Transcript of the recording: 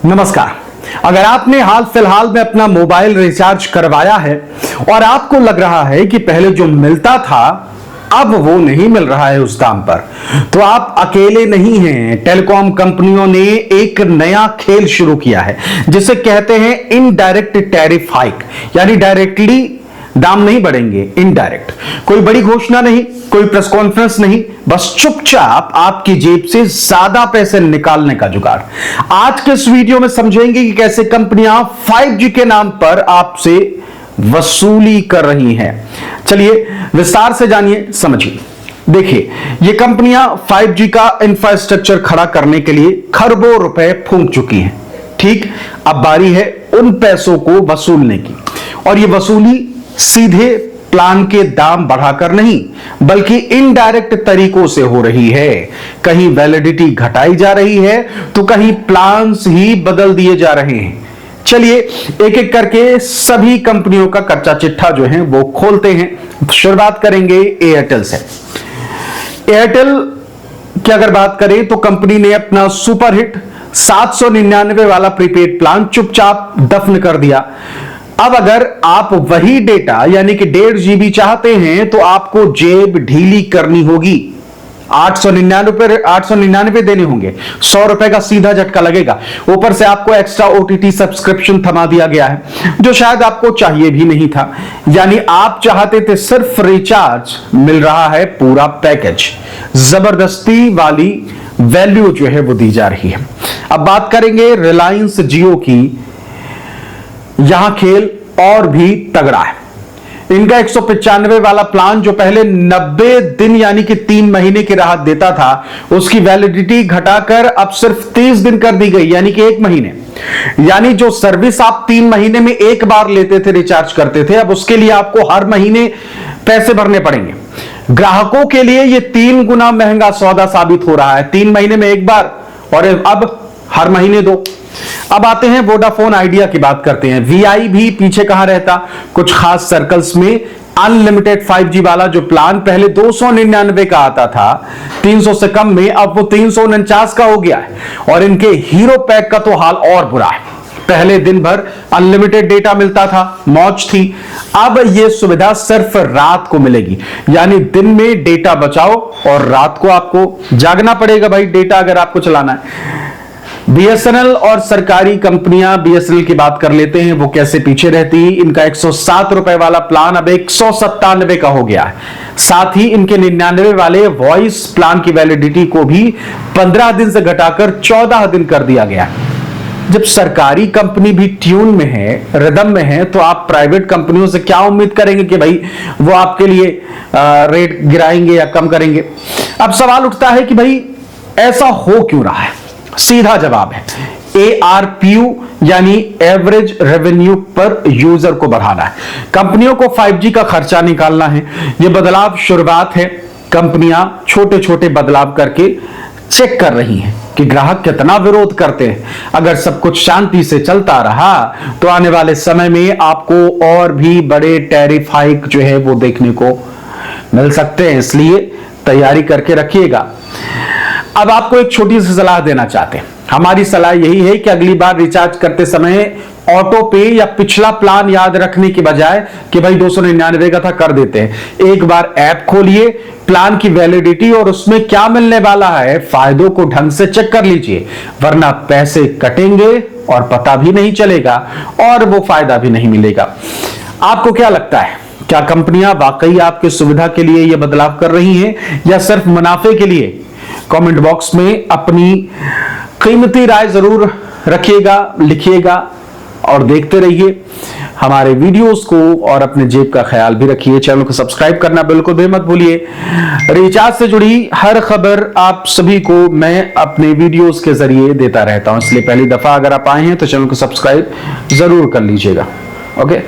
नमस्कार। अगर आपने हाल फिलहाल में अपना मोबाइल रिचार्ज करवाया है और आपको लग रहा है कि पहले जो मिलता था अब वो नहीं मिल रहा है उस दाम पर, तो आप अकेले नहीं हैं। टेलीकॉम कंपनियों ने एक नया खेल शुरू किया है जिसे कहते हैं इनडायरेक्ट टैरिफ हाइक, यानी डायरेक्टली दाम नहीं बढ़ेंगे, इनडायरेक्ट। कोई बड़ी घोषणा नहीं, कोई प्रेस कॉन्फ्रेंस नहीं, बस चुपचाप आपकी जेब से ज्यादा पैसे निकालने का जुगाड़। आज के इस वीडियो में समझेंगे कि कैसे कंपनियां 5G के नाम पर आपसे वसूली कर रही हैं। चलिए विस्तार से जानिए, समझिए। देखिए, ये कंपनियां 5G का इंफ्रास्ट्रक्चर खड़ा करने के लिए खरबों रुपए फूंक चुकी हैं। ठीक, अब बारी है उन पैसों को वसूलने की, और ये वसूली सीधे प्लान के दाम बढ़ाकर नहीं बल्कि इनडायरेक्ट तरीकों से हो रही है। कहीं वैलिडिटी घटाई जा रही है तो कहीं प्लान्स ही बदल दिए जा रहे हैं। चलिए एक एक करके सभी कंपनियों का कच्चा चिट्ठा जो है वो खोलते हैं। शुरुआत करेंगे एयरटेल से। एयरटेल की अगर बात करें तो कंपनी ने अपना सुपरहिट 799 वाला प्रीपेड प्लान चुपचाप दफन कर दिया। अब अगर आप वही डेटा यानी कि 1.5 GB चाहते हैं तो आपको जेब ढीली करनी होगी। 899 देने होंगे, 100 रुपए का सीधा झटका लगेगा। ऊपर से आपको एक्स्ट्रा OTT सब्सक्रिप्शन थमा दिया गया है जो शायद आपको चाहिए भी नहीं था। यानी आप चाहते थे सिर्फ रिचार्ज, मिल रहा है पूरा पैकेज। जबरदस्ती वाली वैल्यू जो है वो दी जा रही है। अब बात करेंगे रिलायंस जियो की। यहां खेल और भी तगड़ा है। इनका 195 वाला प्लान जो पहले 90 दिन यानी कि 3 महीने की राहत देता था, उसकी वैलिडिटी घटाकर अब सिर्फ 30 दिन कर दी गई, यानी कि 1 महीने। यानी जो सर्विस आप 3 महीने में एक बार लेते थे, रिचार्ज करते थे, अब उसके लिए आपको हर महीने पैसे भरने पड़ेंगे। ग्राहकों के लिए यह 3 गुना महंगा सौदा साबित हो रहा है। 3 महीने में एक बार और अब हर महीने 2। अब आते हैं वोडाफोन आइडिया की बात करते हैं। VI भी पीछे कहां रहता। कुछ खास सर्कल्स में अनलिमिटेड 5G वाला जो प्लान पहले 299 का आता था 300 से कम में, अब वो 349 का हो गया है। और इनके हीरो पैक का तो हाल और बुरा है। पहले दिन भर अनलिमिटेड डेटा मिलता था, मौज थी। अब यह सुविधा सिर्फ रात को मिलेगी, यानी दिन में डेटा बचाओ और रात को आपको जागना पड़ेगा भाई, डेटा अगर आपको चलाना है। BSNL और सरकारी कंपनियां, BSNL की बात कर लेते हैं, वो कैसे पीछे रहती। इनका 107 रुपए वाला प्लान अब 197 का हो गया है। साथ ही इनके 99 वाले वॉइस प्लान की वैलिडिटी को भी 15 दिन से घटाकर 14 दिन कर दिया गया है। जब सरकारी कंपनी भी ट्यून में है, रिदम में है, तो आप प्राइवेट कंपनियों से क्या उम्मीद करेंगे कि भाई वो आपके लिए रेट गिराएंगे या कम करेंगे। अब सवाल उठता है कि भाई ऐसा हो क्यों रहा है। सीधा जवाब है ARPU यानी एवरेज रेवेन्यू पर यूजर को बढ़ाना है। कंपनियों को 5G का खर्चा निकालना है। यह बदलाव शुरुआत है। कंपनियां छोटे छोटे बदलाव करके चेक कर रही हैं कि ग्राहक कितना विरोध करते हैं। अगर सब कुछ शांति से चलता रहा तो आने वाले समय में आपको और भी बड़े टैरिफ हाइक जो है वो देखने को मिल सकते हैं, इसलिए तैयारी करके रखिएगा। अब आपको एक छोटी सी सलाह देना चाहते हैं। हमारी सलाह यही है कि अगली बार रिचार्ज करते समय ऑटो पे या पिछला प्लान याद रखने की बजाय कि भाई 299 का था कर देते हैं, एक बार ऐप खोलिए, प्लान की वैलिडिटी और उसमें क्या मिलने वाला है, फायदों को ढंग से चेक कर लीजिए, वरना पैसे कटेंगे और पता भी नहीं चलेगा और वो फायदा भी नहीं मिलेगा। आपको क्या लगता है, क्या कंपनियां वाकई आपकी सुविधा के लिए यह बदलाव कर रही हैं या सिर्फ मुनाफे के लिए? कमेंट बॉक्स में अपनी कीमती राय जरूर रखिएगा, लिखिएगा और देखते रहिए हमारे वीडियोस को और अपने जेब का ख्याल भी रखिए। चैनल को सब्सक्राइब करना बिल्कुल भी मत भूलिए। रिचार्ज से जुड़ी हर खबर आप सभी को मैं अपने वीडियोस के जरिए देता रहता हूं, इसलिए पहली दफा अगर आप आए हैं तो चैनल को सब्सक्राइब जरूर कर लीजिएगा। ओके।